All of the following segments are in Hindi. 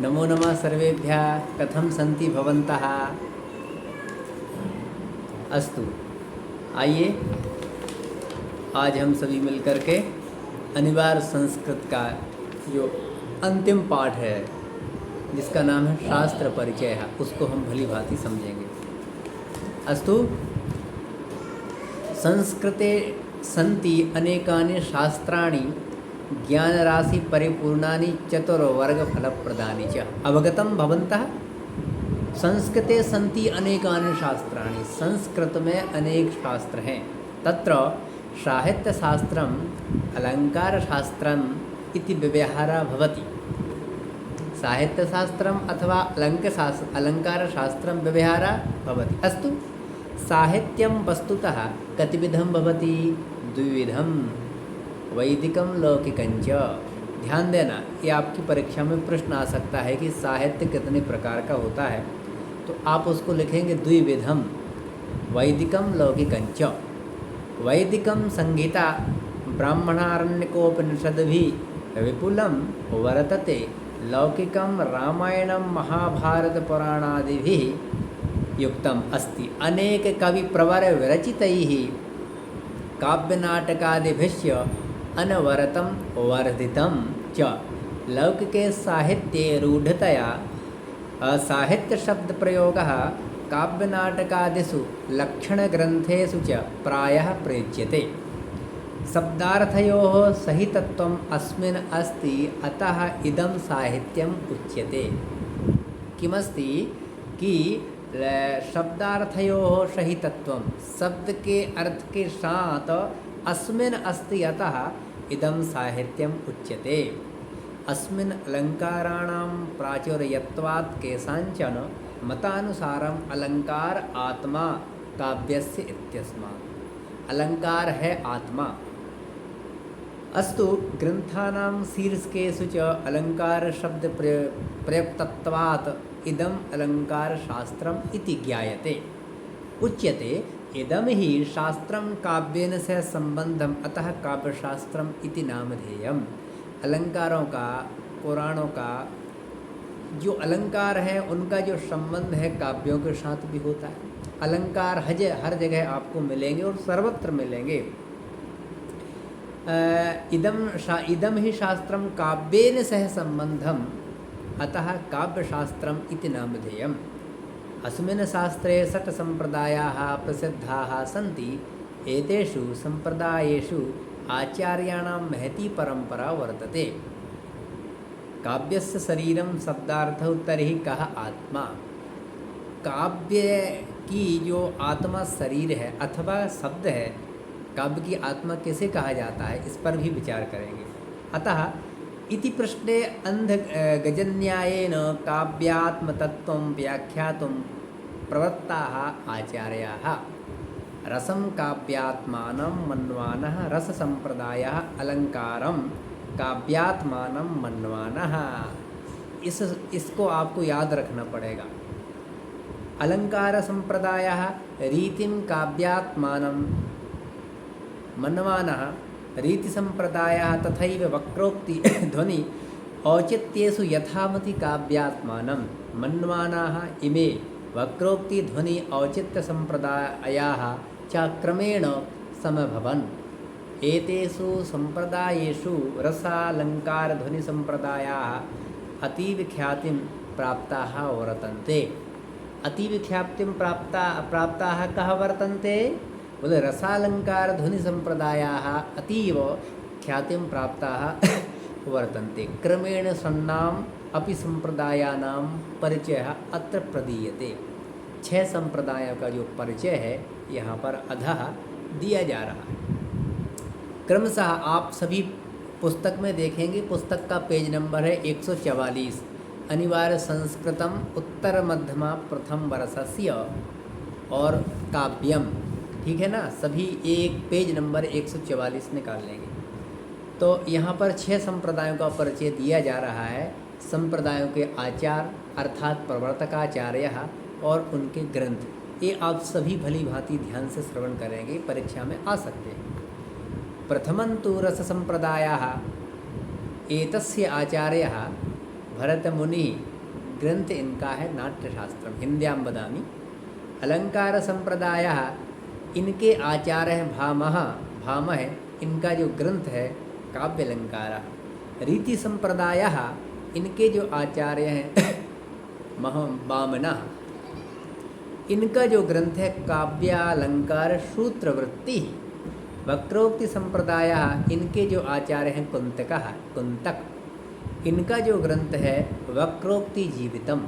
नमो नमः सर्वेभ्यः। कथं सन्ति भवन्तः? अस्तु, आइए आज हम सभी मिलकर के अनिवार्य संस्कृत का जो अंतिम पाठ है जिसका नाम है शास्त्र परिचय है, उसको हम भली भांति समझेंगे। अस्तु, संस्कृते सन्ति अनेकानि शास्त्राणि ज्ञानराशि परिपूर्णानि चतुर्वर्गफलप्रदानि च। अवगतं भवन्तः? संस्कृते सन्ति अनेकानि शास्त्राणि, संस्कृत में अनेक शास्त्र हैं। तत्र साहित्यशास्त्रम् अलङ्कारशास्त्रम् इति व्यवहारः भवति। साहित्यशास्त्रम् अथवा अलङ्कारशास्त्रं व्यवहारः भवति। अस्तु, साहित्यं वस्तुतः कतिविधं भवति? द्विविधं, वैदिकं लौकिकं च। ध्यान देना, ये आपकी परीक्षा में प्रश्न आ सकता है कि साहित्य कितने प्रकार का होता है, तो आप उसको लिखेंगे द्विविधम वैदिकं लौकिकं च। वैदिकं संगीता ब्राह्मणारण्यकोपनिषद्भिः विपुलं वर्तते, लौकिकं रामायणं महाभारतपुराणादिभिः युक्तम् अस्ति। अनेक कविप्रवर विरचितैः काव्यनाटकादिभिश्च अनवरतं वर्धितं च। लौकिके साहित्ये रूढतया साहित्यशब्दप्रयोगः काव्यनाटकादिषु लक्षणग्रन्थेषु च प्रायः प्रयुज्यते। शब्दार्थयोः सहितत्वम् अस्मिन् अस्ति, अतः इदं साहित्यम् उच्यते। किमस्ति कि शब्दार्थयोः सहितत्वं, शब्द के अर्थ के साथ अस्मिन् अस्ति, अतः इदं साहित्यम् उच्यते। अस्मिन् अलङ्काराणां प्राचुर्यत्वात् केषाञ्चन मतानुसारम् अलङ्कार आत्मा काव्यस्य इत्यस्मात्। अलङ्कार है आत्मा। अस्तु, ग्रन्थानां शीर्षकेषु च अलङ्कार शब्द प्रयुक्तत्वात् इदम् अलङ्कारशास्त्रम् इति ज्ञायते। उच्यते इदं हि शास्त्रं काव्येन सह संबंधम, अतः काव्यशास्त्रम इति नामधेयम्। अलंकारों का, पुराणों का जो अलंकार है उनका जो संबंध है काव्यों के साथ भी होता है। अलंकार हर जगह आपको मिलेंगे और सर्वत्र मिलेंगे। इदं हि शास्त्रम काव्येन सह संबंधम, अतः काव्यशास्त्रम इति नामधेयम्। अस्मिन् शास्त्रे षट् सम्प्रदायाः प्रसिद्धाः सन्ति। एतेषु सम्प्रदायेषु आचार्याणां महती परंपरा वर्तते। काव्यस्य शरीरं शब्दार्थौ तर्हि कः आत्मा। काव्य की जो आत्मा शरीर है अथवा शब्द है, काव्य की आत्मा किसे कहा जाता है, इस पर भी विचार करेंगे। अतः इति प्रश्ने गजन्यायेन काव्यात्मतत्त्वं व्याख्यातुं प्रवृत्ताः आचार्याः। रसं काव्यात्मानं मन्वानः रससम्प्रदायः अलङ्कारं काव्यात्मानं मन्वानः। इसको आपको याद रखना पड़ेगा। अलङ्कार संप्रदायः रीतिं काव्यात्मानं मन्वानः, रीति संप्रदायः तथैव वक्रोक्ति ध्वनि औचित्येषु यथामति काव्यात्मानं मन्वानाः इमे वक्रोक्ति ध्वनि औचित्य संप्रदायाः च क्रमेण समभवन्। एतेषु संप्रदायेषु रसालंकार ध्वनि संप्रदायाः अतीव ख्यातिं प्राप्ताः वर्तन्ते। अतीव ख्यातिं प्राप्ताः कः वर्तन्ते? बोले रसालंकार ध्वनि संप्रदायाः अतीव ख्यातिं प्राप्ताः वर्तन्ते। क्रमेण षण्णाम् अपि संप्रदायानां परिचयः अत्र प्रदीयते। 6 संप्रदायों का जो परिचय है यहाँ पर अधः दिया जा रहा है। क्रमशः आप सभी पुस्तक में देखेंगे, पुस्तक का पेज नंबर है 144। अनिवार्य संस्कृतम उत्तर मध्यमा प्रथम वर्षस्य और काव्यम, ठीक है ना। सभी एक पेज नंबर 144 निकाल लेंगे। तो यहाँ पर 6 संप्रदायों का परिचय दिया जा रहा है। संप्रदायों के आचार अर्थात प्रवर्तकाचार्य और उनके ग्रंथ, ये आप सभी भली भांति ध्यान से श्रवण करेंगे, परीक्षा में आ सकते हैं। प्रथमं तु रस संप्रदायः एतस्य आचार्यः भरतमुनि ग्रंथ इनका है नाट्यशास्त्रम। हिंद्यां वदामि। अलंकार संप्रदाय इनके आचार्य हैं भामह, इनका जो ग्रंथ है काव्य अलंकार। रीति संप्रदाय इनके जो आचार्य हैं वामना, इनका जो ग्रंथ है काव्यालंकार सूत्रवृत्ति। वक्रोक्ति संप्रदाय इनके जो आचार्य हैं कुंतक, इनका जो ग्रंथ है वक्रोक्ति जीवितम।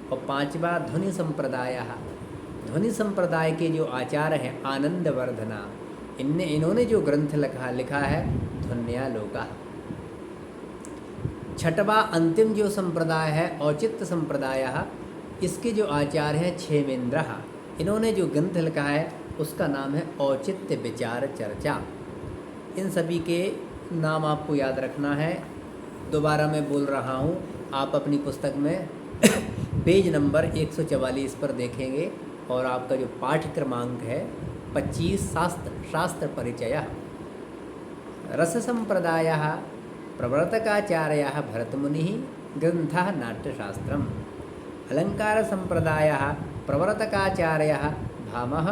और पांचवा ध्वनि संप्रदाय, ध्वनि संप्रदाय के जो आचार्य हैं आनंदवर्धना, इन्होंने जो ग्रंथ लिखा है ध्वन्यालोका। छठवा अंतिम जो संप्रदाय है औचित्य संप्रदाय, इसके जो आचार्य हैं क्षेमेंद्र, इन्होंने जो ग्रंथ लिखा है उसका नाम है औचित्य विचार चर्चा। इन सभी के नाम आपको याद रखना है। दोबारा मैं बोल रहा हूँ, आप अपनी पुस्तक में पेज नंबर 144 पर देखेंगे और आपका जो पाठ क्रमांक है 25 शास्त्र परिचय। रस संप्रदाय प्रवर्तकाचार्य भरतमुनि ग्रंथः नाट्यशास्त्रम्। अलंकार संप्रदाय प्रवर्तकाचार्य भामः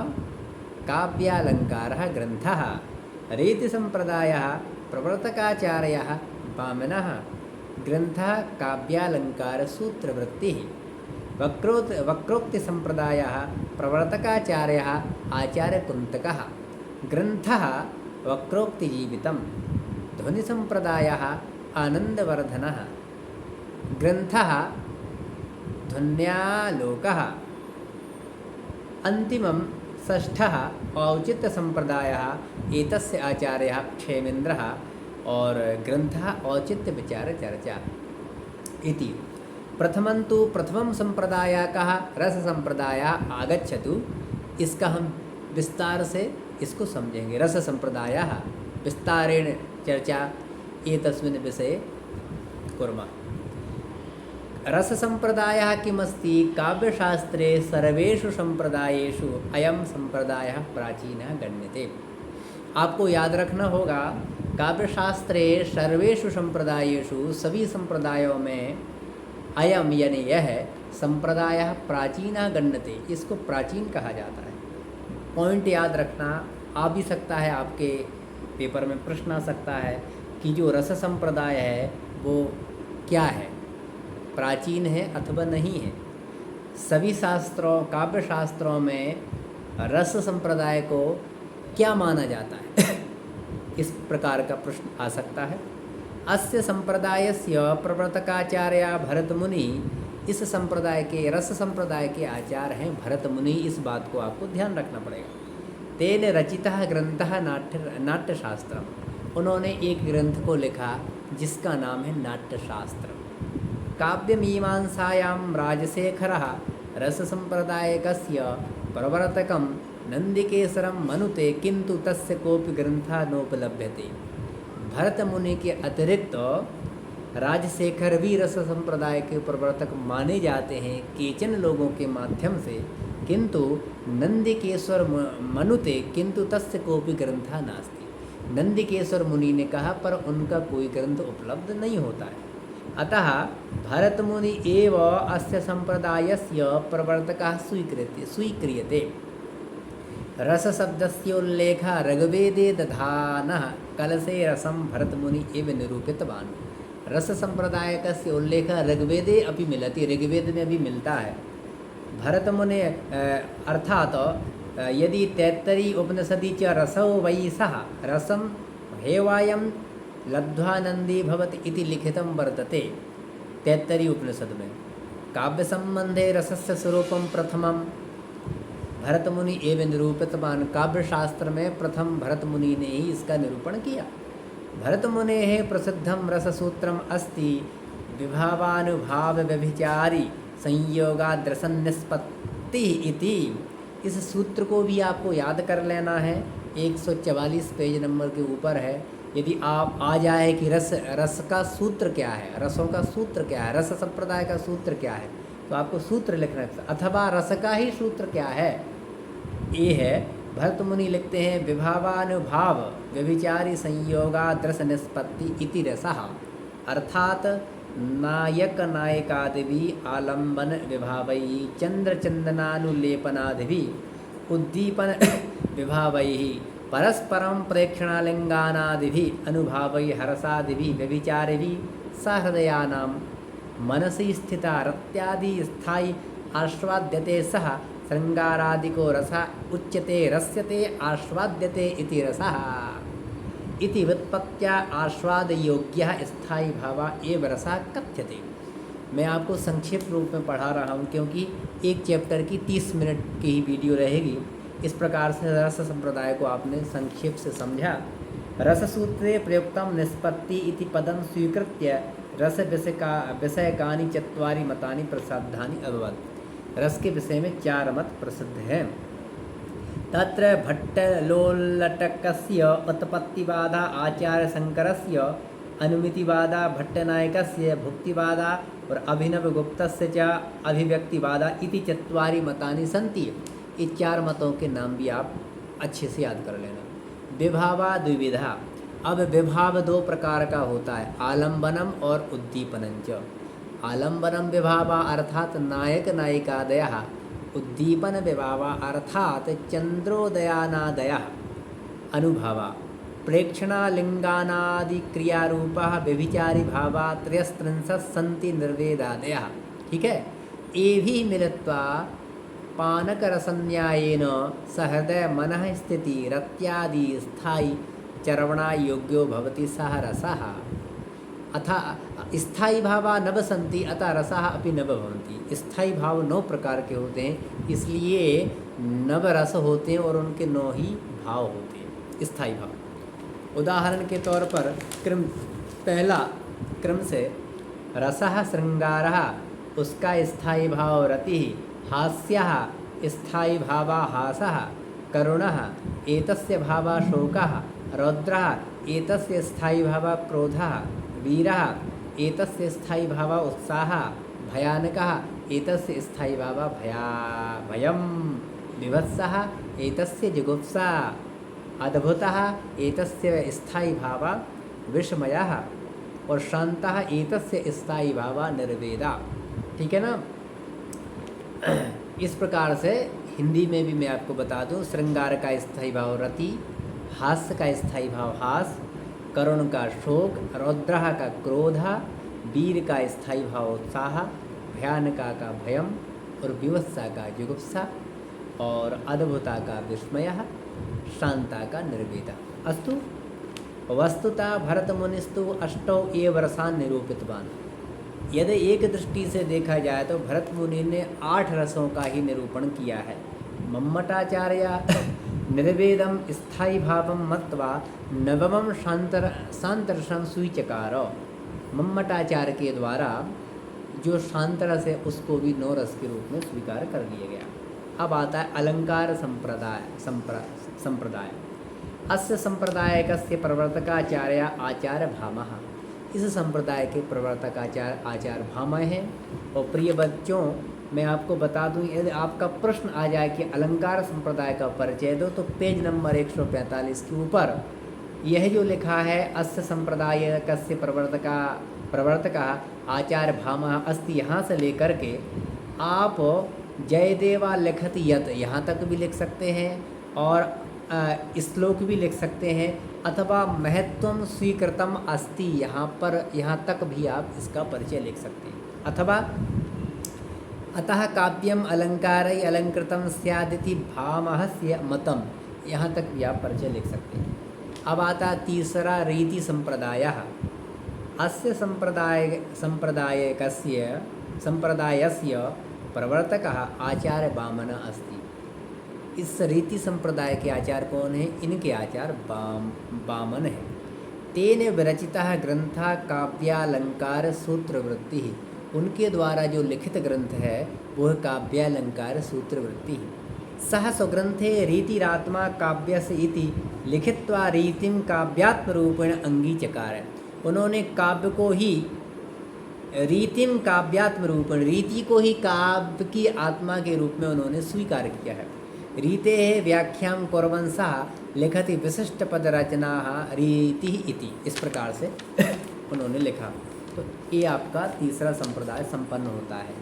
काव्यालंकारः ग्रंथः। रीति संप्रदाय प्रवर्तकाचार्य वामनः ग्रंथः काव्यालंकार सूत्रवृत्तिः। वक्रोक्ति संप्रदाय प्रवर्तकाचार्य आचार्य कुंतकः ग्रंथः वक्रोक्ति जीवितम्। ध्वनि संप्रदाय आनंदवर्धनः ग्रंथः ध्वन्यालोकः। अंतिमं षष्ठः औचित्य संप्रदायः एतस्य आचार्यः क्षेमेन्द्रः और ग्रंथः औचित्य विचार चर्चा इति। प्रथमं संप्रदायकः रस संप्रदाय आगच्छतु। इसका हम विस्तार से इसको समझेंगे। रस संप्रदायः विस्तारेण चर्चा एतस्मिन् विषये कुर्मः। रस संप्रदायः किमस्ति? काव्यशास्त्रे सर्वेषु संप्रदायेषु अयं संप्रदायः प्राचीनः गण्यते। आपको याद रखना होगा, काव्यशास्त्रे सर्वेषु संप्रदायेषु सभी संप्रदायों में अयम यानी यह संप्रदायः प्राचीनः गण्यते, इसको प्राचीन कहा जाता है। पॉइंट याद रखना आ भी सकता है, आपके पेपर में प्रश्न आ सकता है कि जो रस संप्रदाय है वो क्या है, प्राचीन है अथवा नहीं है। सभी शास्त्रों काव्य शास्त्रों में रस संप्रदाय को क्या माना जाता है इस प्रकार का प्रश्न आ सकता है। अस्य संप्रदायस्य प्रवर्तकाचार्य भरतमुनि, इस संप्रदाय के रस संप्रदाय के आचार्य हैं भरतमुनि। इस बात को आपको ध्यान रखना पड़ेगा। तेन रचितः ग्रंथः नाट्यशास्त्रम, उन्होंने एक ग्रंथ को लिखा जिसका नाम है नाट्यशास्त्र। काव्यमीमांसायां राजशेखरः रस संप्रदायकस्य प्रवर्तकं नंदिकेशरं मनुते, किंतु तस्य कोऽपि ग्रंथः नोपलभ्यते। भरतमुनि के अतिरिक्त राजशेखर भी रस संप्रदाय के प्रवर्तक माने जाते हैं केचन लोगों के माध्यम से, किंतु नंदिकेश्वर मनुते किंतु तस्य कोऽपि ग्रंथः नास्ति। नंदिकेश्वर मुनि ने कहा पर उनका कोई ग्रंथ उपलब्ध नहीं होता है। अतः भरतमुनि एव अस्य संप्रदायस्य प्रवर्तकः स्वीक्रियते। रस शब्दस्योल्लेखः ऋग्वेदे दधानः कलशे रसं भरतमुनि एव निरूपितवान्। रस संप्रदायकस्य उल्लेखः ऋग्वेदे अपि मिलति, ऋग्वेद में भी मिलता है। भरतमुनि अर्थात यदि तैत्तरी उपनिषदि च रसो वै सः रसं हेवायं लब्ध्वा नंदी भवति इति लिखितं वर्तते तैत्तरी उपनिषद में। काव्य संबंधे रसस्य स्वरूपं प्रथमं भरतमुनि एवं निरूपितवान्। काव्य शास्त्र में प्रथम भरतमुनि ने ही इसका निरूपण किया। भरतमुनेः प्रसिद्धं रससूत्रम् अस्ति विभावानुभाव व्यभिचारी संयोगाद्रसन्निष्पत्ति इति। इस सूत्र को भी आपको याद कर लेना है, 144 पेज नंबर के ऊपर है। यदि आप आ जाए कि रस का सूत्र क्या है, रसों का सूत्र क्या है, रस संप्रदाय का सूत्र क्या है, तो आपको सूत्र लिखना है, अथवा रस का ही सूत्र क्या है। ये है भरतमुनि लिखते हैं विभावानुभाव व्यभिचारी संयोगाद्रस निष्पत्ति इति रसः, अर्थात नायक नायकादिभिः आलम्बन विभावैः चन्द्रचन्दनानुलेपनादिभिः उद्दीपन विभावैः परस्परं प्रेक्षणालिङ्गानादिभिः अनुभावैः हरसादिभिः व्यभिचारिभिः सहृदयानां मनसि स्थिता रत्यादि स्थायी आस्वाद्यते सः श्रृंगारादिको रसः उच्यते रस्यते आस्वाद्यते इति रसः इति व्युत्पत्त्या आस्वादयोग्यः स्थायी भावा एव रसः कथ्यते। मैं आपको संक्षिप्त रूप में पढ़ा रहा हूँ क्योंकि एक चैप्टर की 30 मिनट की ही वीडियो रहेगी। इस प्रकार से रस संप्रदाय को आपने संक्षेप से समझा। रससूत्रे प्रयुक्तं निष्पत्ति इति पदं स्वीकृत्य रस विषयकानि चत्वारि मतानि प्रसिद्धानि अभवत्। रस के विषय में 4 मत प्रसिद्ध हैं। तत्र भट्टलोल्लटकस्य उत्पत्तिवादा आचार्यशङ्करस्य अनुमितिवादा भट्टनायकस्य भुक्तिवादा और अभिनवगुप्तस्य च अभिव्यक्तिवादा इति 4 मतानि सन्ति। ये 4 मतों के नाम भी आप अच्छे से याद कर लेना। विभावा द्विविधा। अब विभाव 2 प्रकार का होता है, आलम्बनम और उद्दीपनं च। आलम्बनम विभावा अर्थात नायक नायिकादयः, उद्दीपन विभावा अर्थात चंद्रोदयानादयः अनुभावा, प्रेक्षणालिङ्गानादिक्रियारूपः व्यभिचारी भावा 33 सन्ति निर्वेदादयः। ठीक है, एभिः मिलित्वा पानकरसन्न्यायेन सहृदय मनः स्थिति रत्यादि स्थायी चरवणा योग्यो भवति सः रसः। अथा स्थायी भावा नव सन्ति अतः रसः अपि नव भवन्ति। स्थायी भाव 9 प्रकार के होते हैं, इसलिए 9 रस होते हैं और उनके 9 ही भाव होते हैं स्थायी भाव। उदाहरण के तौर पर पहला क्रम से रसः श्रृंगारः, उसका स्थायी भाव रतिः, हास्यः स्थायी भावा हासः, करुणः एतस्य भावा शोकः, रौद्रः एतस्य स्थायी भावा क्रोधः, वीरः एतस्य स्थायी भावा उत्साहः, भयानकः एतस्य स्थायी भावा भयं, विभत्सः एतस्य जुगुप्सा, अद्भुतः एतस्य स्थायी भावा विस्मयः और शान्तः एतस्य स्थायी भावा निर्वेदा। ठीक है ना। इस प्रकार से हिंदी में भी मैं आपको बता दूं, श्रृंगार का स्थायी भाव रति, हास्य का स्थायी भाव हास, करुण का शोक, रौद्रः का क्रोध, वीर का स्थायी भाव उत्साह, भयानका का भयम और विवत्सा का जुगुप्सा और अद्भुता का विस्मय, शांता का निर्वेदा। अस्तु, वस्तुतः भरतमुनिस्तु 8 एव रसान् निरूपितवान्। यदि एक दृष्टि से देखा जाए तो भरत मुनि ने 8 रसों का ही निरूपण किया है। मम्मटाचार्य निर्वेदम स्थायी भावम मत्वा नवमं शांतरसं स्वीचकार। मम्मटाचार्य के द्वारा जो शांतरस है उसको भी 9 रस के रूप में स्वीकार कर लिया गया। अब आता है अलंकार संप्रदाय। अस्य संप्रदायकस्य प्रवर्तकाचार्य आचार्य भामः। इस संप्रदाय के प्रवर्तक आचार्य भामह हैं। और प्रिय बच्चों, मैं आपको बता दूं, यदि आपका प्रश्न आ जाए कि अलंकार संप्रदाय का परिचय दो, तो पेज नंबर 145 के ऊपर यह जो लिखा है अस्य संप्रदायकस्य प्रवर्तक आचार्य भामः अस्ति, यहाँ से लेकर के आप जयदेवा लिखत यत यहाँ तक भी लिख सकते हैं और श्लोक भी लिख सकते हैं, अथवा महत्वम स्वीकृतम अस्ति यहाँ तक भी आप इसका परिचय लिख सकते हैं। अथवा अतः काव्यम अलंकारै अलंकृतम स्यादिति भामहस्य मतम, यहाँ तक भी आप परिचय लिख सकते हैं। अब आता तीसरा रीति संप्रदायः। अस्य संप्रदायस्य प्रवर्तकः आचार्य वामनः अस्ति। इस रीति संप्रदाय के आचार्य कौन है? इनके आचार्य वामन है। तेन विरचितः ग्रंथः काव्यालंकार सूत्रवृत्ति। उनके द्वारा जो लिखित ग्रंथ है वह काव्यालंकार सूत्रवृत्ति। सह स्वग्रंथे रीतिरात्मा काव्यस्य इति लिखित्वा रीतिम काव्यात्म रूपेण अंगीचकार। उन्होंने काव्य को ही रीतिम काव्यात्म रूपेण, रीति को ही काव्य की आत्मा के रूप में उन्होंने स्वीकार किया है। रीते व्याख्यां कुर्वन्सः लिखति विशिष्ट पद रचना रीति इति। इस प्रकार से उन्होंने लिखा। तो ये आपका तीसरा संप्रदाय संपन्न होता है।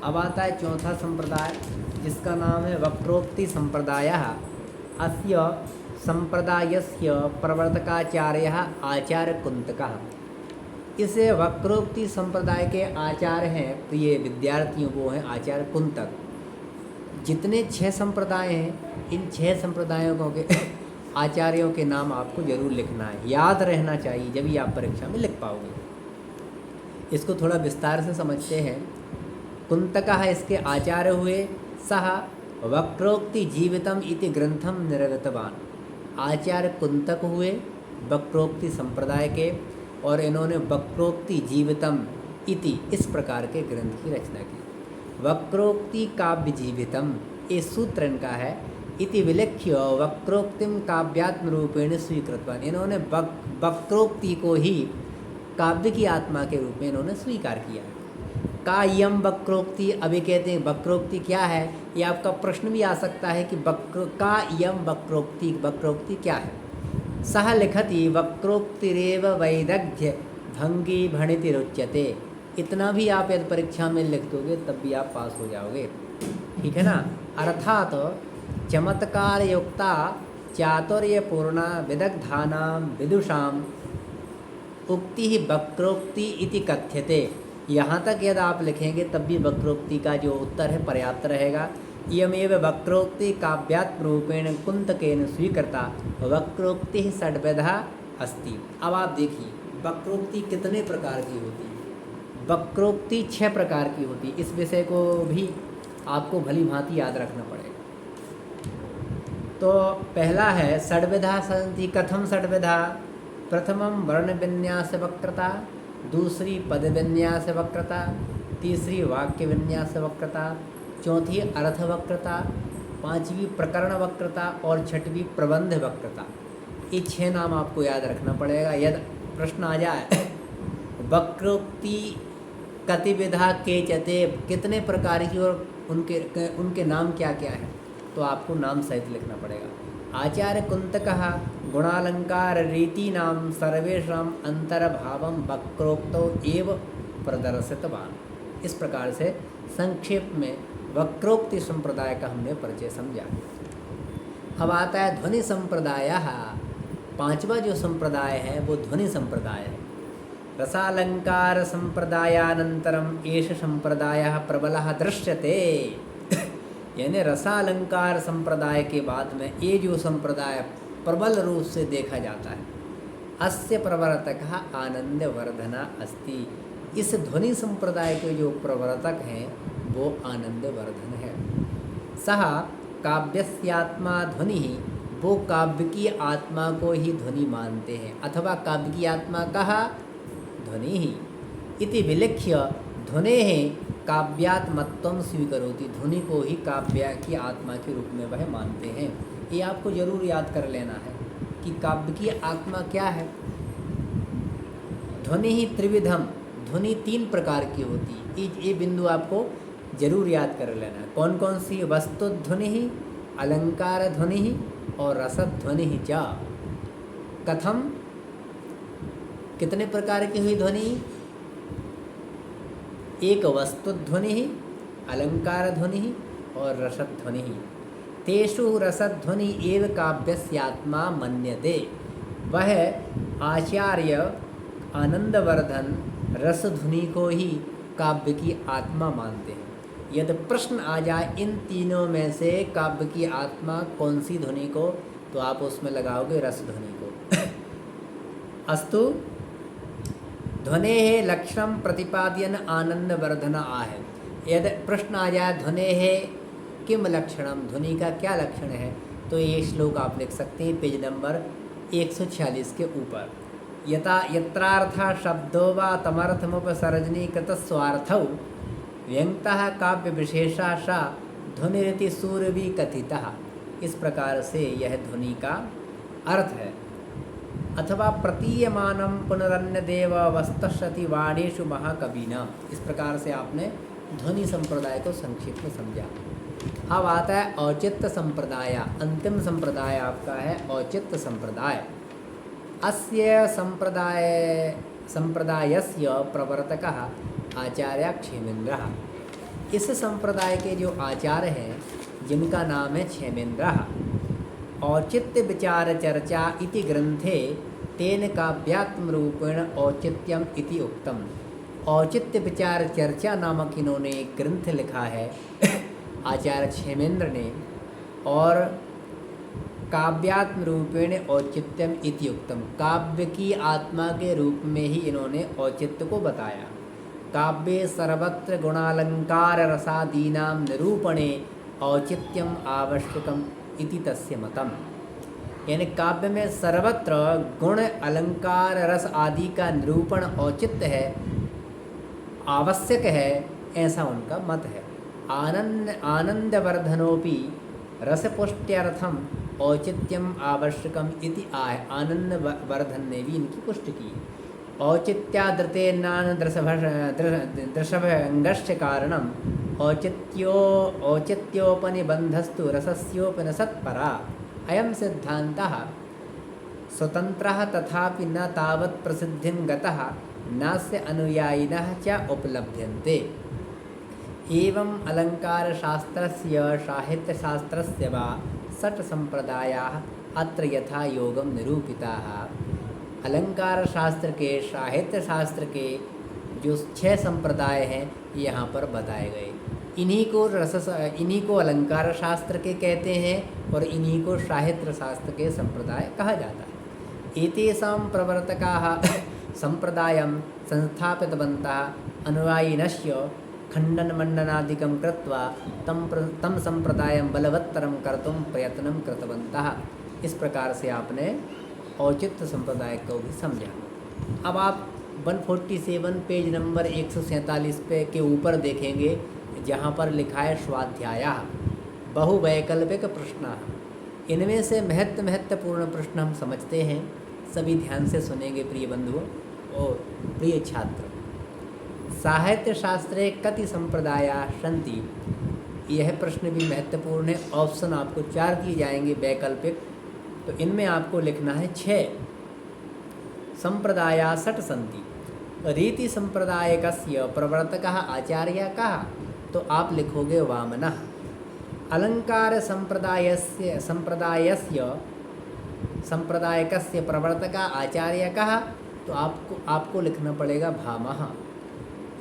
अब आता है चौथा संप्रदाय, जिसका नाम है वक्रोक्ति संप्रदायः। अस्य संप्रदायस्य प्रवर्तकाचार्यः आचार्य कुंतकः। इस वक्रोक्ति संप्रदाय के आचार्य हैं प्रिय विद्यार्थियों, वो हैं आचार्य कुंतक। जितने 6 संप्रदाय हैं, इन 6 संप्रदायों के आचार्यों के नाम आपको जरूर लिखना है, याद रहना चाहिए, जब भी आप परीक्षा में लिख पाओगे। इसको थोड़ा विस्तार से समझते हैं। कुंतकः इसके आचार्य हुए। सह वक्रोक्ति जीवितम इति ग्रंथम निर्गतवान। आचार्य कुंतक हुए वक्रोक्ति संप्रदाय के, और इन्होंने वक्रोक्ति जीवितम इति इस प्रकार के ग्रंथ की रचना की। वक्रोक्ति काव्य जीवितम ये सूत्र इनका है। इति विलक्ष्य वक्रोक्तिम काव्यात्म रूपेण स्वीकृतवान। इन्होंने वक्रोक्ति को ही काव्य की आत्मा के रूप में इन्होंने स्वीकार किया है। का यम वक्रोक्ति, अभी कहते हैं वक्रोक्ति क्या है, ये आपका प्रश्न भी आ सकता है कि का यम वक्रोक्ति क्या है। सह लिखति वक्रोक्तिरेव वैदग्ध्य भंगी भणितिरुच्यते। इतना भी आप यदि परीक्षा में लिख दोगे तब भी आप पास हो जाओगे, ठीक है ना। अर्थात चमत्कार युक्ता चातुर्यपूर्णा विदग्धानां विदुषाम उक्ति ही वक्रोक्ति इति कथ्यते। यहाँ तक यदि आप लिखेंगे तब भी वक्रोक्ति का जो उत्तर है पर्याप्त रहेगा। इयमेव वक्रोक्ति काव्यात्म रूपेण कुंतकेन स्वीकृता वक्रोक्ति षड्विधा अस्ति। अब आप देखिए वक्रोक्ति कितने प्रकार की होती है। वक्रोक्ति 6 प्रकार की होती है। इस विषय को भी आपको भली भांति याद रखना पड़ेगा। तो पहला है षड्विधा सन्ति। कथम षड्विधा? प्रथमम वर्ण विन्यास वक्रता, दूसरी पद विन्यास वक्रता, तीसरी वाक्य विन्यास वक्रता, चौथी अर्थ वक्रता, पांचवी प्रकरण वक्रता और छठवीं प्रबंध वक्रता। ये 6 नाम आपको याद रखना पड़ेगा। यदि प्रश्न आ जाए वक्रोक्ति कतिविधा केचते, कितने प्रकार की और उनके नाम क्या क्या है, तो आपको नाम सहित लिखना पड़ेगा। आचार्य कुंतकः गुणालंकार रीतीनां सर्वेषाम् अंतर्भावं वक्रोक्तौ एव प्रदर्शितवान। इस प्रकार से संक्षेप में वक्रोक्ति संप्रदाय का हमने परिचय समझा। अब आता है ध्वनि संप्रदाय। 5वां जो संप्रदाय है वो ध्वनि संप्रदाय है। रसालंकार संप्रदायानंतरम एष संप्रदायः प्रबलः दृश्यते। यानी रसालंकार संप्रदाय के बाद में ये जो संप्रदाय प्रबल रूप से देखा जाता है, अस्य प्रवर्तकः आनंदवर्धना अस्ति। इस ध्वनि संप्रदाय के जो प्रवर्तक हैं वो आनंदवर्धन है। सह काव्यस्यात्मा ध्वनि, वो काव्य की आत्मा को ही ध्वनि मानते हैं, अथवा काव्य की आत्मा कहा ध्वनि ही। इति विलिख्य ध्वनेः काव्यात्मत्वं स्वीकरोति। ध्वनि को ही काव्य की आत्मा के रूप में वह मानते हैं। ये आपको जरूर याद कर लेना है कि काव्य की आत्मा क्या है। ध्वनि ही त्रिविधम, ध्वनि 3 प्रकार की होती है। ये बिंदु आपको जरूर याद कर लेना है। कौन कौन सी? वस्तु ध्वनि ही, अलंकार ध्वनि ही और रसध्वनि ही। चा कथम, कितने प्रकार की हुई ध्वनि? एक वस्तु ध्वनि ही, अलंकार ध्वनि ही और रसध्वनि ही। तेषु रसध्वनि एव काव्यस्यात्मा मन्यते। वह आचार्य आनंदवर्धन रसध्वनि को ही काव्य की आत्मा मानते हैं। यदि प्रश्न आ जाए इन तीनों में से काव्य की आत्मा कौन सी ध्वनि को, तो आप उसमें लगाओगे रसध्वनि को। अस्तु ध्वनेः लक्षणं प्रतिपादयन् आनंदवर्धन आह। यदि प्रश्न आ जाए ध्वनेः किम लक्षणम, ध्वनि का क्या लक्षण है, तो ये श्लोक आप लिख सकते हैं पेज नंबर 146 के ऊपर। यत्रार्थ शब्दो वा तमर्थमुपसर्जनी कृतस्वार्थौ व्यंगतः काव्य विशेषा सा ध्वनिरिति सूर्यवी कथितः। इस प्रकार से यह ध्वनि का अर्थ है। अथवा प्रतीयमानं पुनरन्य देव वस्तुषति वाणीषु महाकविना। इस प्रकार से आपने ध्वनि संप्रदाय को संक्षिप्त में समझा। अब आता है औचित्य संप्रदाय। अंतिम संप्रदाय आपका है औचित्य संप्रदाय। अस्य संप्रदाय संप्रदायस्य प्रवर्तकः आचार्य क्षेमेन्द्रः। इस संप्रदाय के जो आचार्य हैं जिनका नाम है क्षेमेन्द्रः। औचित्य विचार चर्चा इति ग्रंथे तेन काव्यात्म रूपेण औचित्यम इति उक्तम। औचित्य विचार चर्चा नामक इन्होंने एक ग्रंथ लिखा है आचार्य क्षेमेंद्र ने, और काव्यात्म रूपेण औचित्यम इति उक्तम, काव्य की आत्मा के रूप में ही इन्होंने औचित्य को बताया। काव्ये सर्वत्र गुणालंकार रसादीनां निरूपणे औचित्यम आवश्यकम इति तस्य मतम। यानी काव्य में सर्वत्र गुण अलंकार रस आदि का निरूपण औचित्य है, आवश्यक है, ऐसा उनका मत है। आनंदवर्धनोपि रसपुष्ट्यर्थम औचित्यम आवश्यकम इति आनंदवर्धन ने भी इनकी पुष्टि की। औचित्यादृतेनान दृशभंगस्य कारणम औचित्योपनिबंधस्तु रसस्योपन सत्परा। अयं सिद्धान्तः स्वतंत्रः तथापि न तावत् प्रसिद्धिं गतः नास्य अनुयायिनः च उपलभ्यन्ते। एवं अलङ्कारशास्त्रस्य साहित्यशास्त्रस्य वा षट् सम्प्रदायाः अत्र यथा योगं निरूपिताः। अलंकार शास्त्र के, साहित्य शास्त्र के जो 6 संप्रदाय हैं यहाँ पर बताए गए। इन्हीं को अलंकार शास्त्र के कहते हैं और इन्हीं को साहित्य शास्त्र के संप्रदाय कहा जाता है। एतेषां प्रवर्तकाः संप्रदायं संस्थापितवन्तः अनुयायिनस्य खण्डनमण्डनादिकं कृत्वा तं संप्रदायं बलवत्तरं कर्तुं प्रयत्नं कृतवन्तः। इस प्रकार से आपने औचित्य संप्रदाय को भी समझा। अब आप 147 पेज नंबर 147 पे के ऊपर देखेंगे, जहाँ पर लिखा है स्वाध्यायः बहुवैकल्पिक प्रश्न। इनमें से महत्वपूर्ण प्रश्न हम समझते हैं, सभी ध्यान से सुनेंगे प्रिय बंधुओं और प्रिय छात्र। साहित्य शास्त्रे कति संप्रदायाः सन्ति, यह प्रश्न भी महत्वपूर्ण है। ऑप्शन आपको 4 दिए जाएंगे वैकल्पिक, तो इनमें आपको लिखना है 6 संप्रदायाः षट् सन्ति। रीति संप्रदायकस्य प्रवर्तकः आचार्यः कः, तो आप लिखोगे वामनः। अलंकार संप्रदायकस्य प्रवर्तकः आचार्यः कः, तो आपको लिखना पड़ेगा भामः।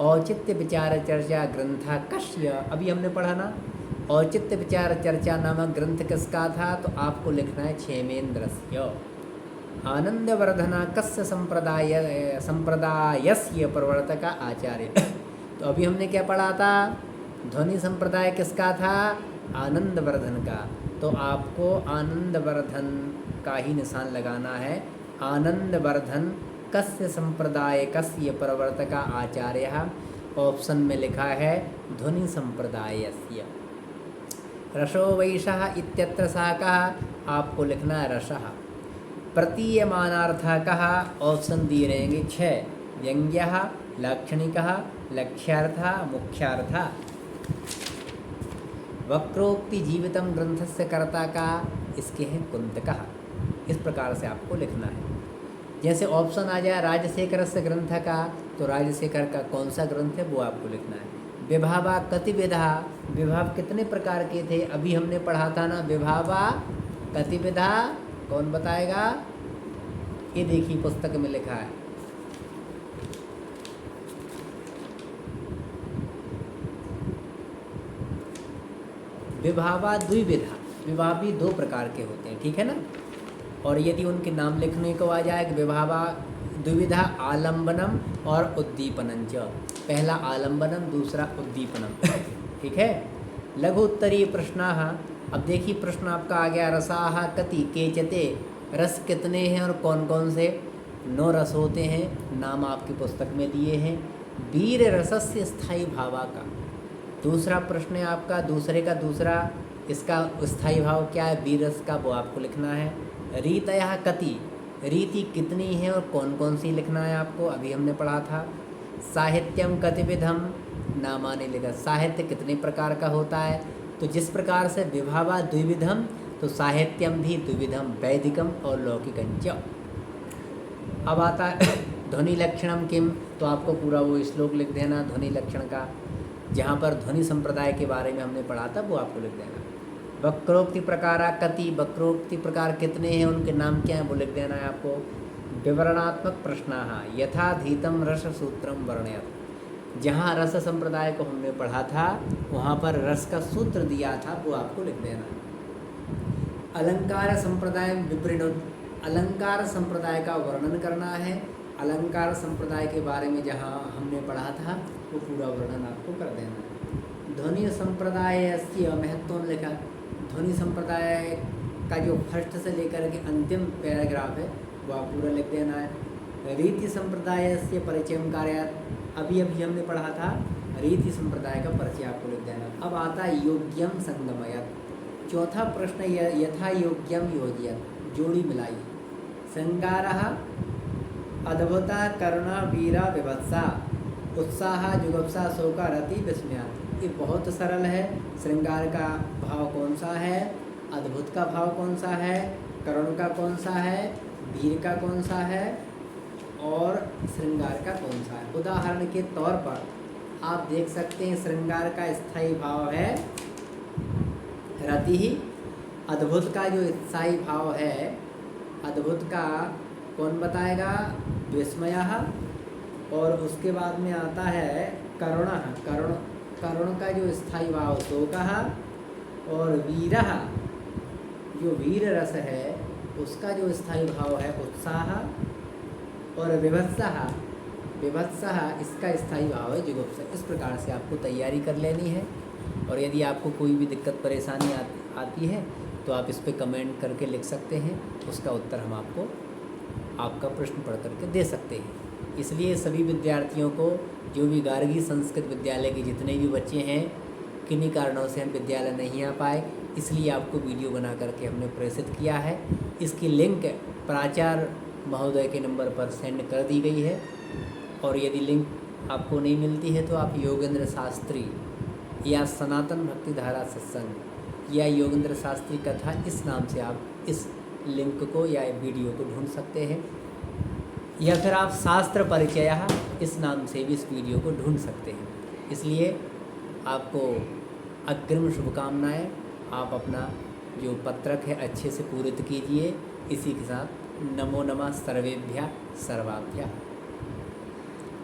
औचित्य विचार चर्चा ग्रंथ कस्य, अभी हमने पढ़ा ना, औचित्य विचार चर्चा नामक ग्रंथ किसका था, तो आपको लिखना है क्षेमेन्द्रस्य। आनंदवर्धना कस्य संप्रदायस्य प्रवर्तक आचार्य, तो अभी हमने क्या पढ़ा था, ध्वनि संप्रदाय किसका था, आनंदवर्धन का, तो आपको आनंदवर्धन का ही निशान लगाना है। आनंदवर्धन कस्य संप्रदायकस्य प्रवर्तक आचार्यः, ऑप्शन में लिखा है ध्वनि संप्रदायस्य। रसो वैशः इत्यत्र सः कः, आपको लिखना है रसः। प्रतीयमानार्थः कः, ऑप्शन दिए रहेंगे 6, व्यंग्यः, लाक्षणिकः, लक्ष्यार्थः, मुख्यार्थः। वक्रोक्ति जीवितम ग्रंथस्य कर्ता का, इसके हैं कुंतकः। इस प्रकार से आपको लिखना है। जैसे ऑप्शन आ जाए राजशेखरस्य ग्रंथ का, तो राजशेखर का कौन सा ग्रंथ है वो आपको लिखना है। विभावा कतिविधा, विभाव कितने प्रकार के थे, अभी हमने पढ़ा था ना, विभावा कतिविधा, कौन बताएगा, ये देखिए पुस्तक में लिखा है। विभावा द्विविधा, विभाव भी 2 प्रकार के होते हैं, ठीक है ना। और यदि उनके नाम लिखने को आ जाए, विभावा द्विविधा आलम्बनम और उद्दीपनं च, पहला आलम्बनम, दूसरा उद्दीपनम ठीक है। लघु उत्तरीय प्रश्नाः, अब देखिए प्रश्न आपका आ गया, रसाः कति केचते, रस कितने हैं और कौन कौन से, 9 रस होते हैं, नाम आपकी पुस्तक में दिए हैं। वीर रसस्य स्थायी भावा का, दूसरा प्रश्न है आपका, दूसरे का दूसरा, इसका स्थायी भाव क्या है, वीर रस का, वो आपको लिखना है। रीतयः कति, रीति कितनी है और कौन कौन सी लिखना है आपको, अभी हमने पढ़ा था। साहित्यम कतिविधम, नामानि लिखा, साहित्य कितने प्रकार का होता है, तो जिस प्रकार से विभावा द्विविधम, तो साहित्यम भी द्विविधम, वैदिकम और लौकिकं च। अब आता है ध्वनि लक्षणम किम, तो आपको पूरा वो श्लोक लिख देना ध्वनि लक्षण का, जहाँ पर ध्वनि संप्रदाय के बारे में हमने पढ़ा था वो आपको लिख देना। वक्रोक्ति प्रकारा कति, वक्रोक्ति प्रकार कितने हैं, उनके नाम क्या हैं वो लिख देना है आपको। विवरणात्मक प्रश्नाः यथाधीतम रस सूत्रम वर्णयत्, जहाँ रस संप्रदाय को हमने पढ़ा था वहाँ पर रस का सूत्र दिया था वो आपको लिख देना। अलंकार संप्रदाय विवृणुत, अलंकार संप्रदाय का वर्णन करना है। अलंकार संप्रदाय के बारे में जहाँ हमने पढ़ा था वो पूरा वर्णन आपको कर देना। ध्वनि संप्रदायस्य महत्व लिखा, ध्वनि संप्रदाय का जो फर्स्ट से लेकर के अंतिम पैराग्राफ है वो आप पूरा लिख देना है। रीति संप्रदायस्य परिचयम कार्यात्, अभी हमने पढ़ा था रीति संप्रदाय का परिचय आपको लिख देना। अब आता है योग्यम संगमयत्, चौथा प्रश्न यथा योग्यम योजयत्, जोड़ी मिलाई। श्रृंगारः अद्भुता करुणा वीरा विभत्सा उत्साह जुगुप्सा शोका रति विस्मया, ये बहुत सरल है। श्रृंगार का भाव कौन सा है, अद्भुत का भाव कौन सा है, करुण का कौन सा है, वीर का कौन सा है और श्रृंगार का कौन सा है। उदाहरण के तौर पर आप देख सकते हैं श्रृंगार का स्थायी भाव है रति ही, अद्भुत का जो स्थायी भाव है, अद्भुत का कौन बताएगा, विस्मयः, और उसके बाद में आता है करुणः, करुण का जो स्थायी भाव शोकः, और वीरः जो वीर रस है उसका जो स्थायी भाव है उत्साह, और विभत्सः इसका स्थायी भाव है जुगुप्सा। इस प्रकार से आपको तैयारी कर लेनी है, और यदि आपको कोई भी दिक्कत परेशानी आती है तो आप इस पे कमेंट करके लिख सकते हैं, उसका उत्तर हम आपको आपका प्रश्न पढ़ करके दे सकते हैं। इसलिए सभी विद्यार्थियों को, जो भी गार्गी संस्कृत विद्यालय के जितने भी बच्चे हैं, किन्हीं कारणों से हम विद्यालय नहीं आ पाए, इसलिए आपको वीडियो बना करके हमने प्रेषित किया है। इसकी लिंक प्राचार्य महोदय के नंबर पर सेंड कर दी गई है, और यदि लिंक आपको नहीं मिलती है तो आप योगेंद्र शास्त्री या सनातन भक्ति धारा सत्संग या योगेंद्र शास्त्री कथा, इस नाम से आप इस लिंक को या वीडियो को ढूंढ सकते हैं, या फिर आप शास्त्र परिचय इस नाम से भी इस वीडियो को ढूंढ सकते हैं। इसलिए आपको अग्रिम शुभकामनाएं। आप अपना जो पत्रक है अच्छे से पूरित कीजिए। इसी के साथ नमो नमः सर्वेभ्यः सर्वाभ्यः।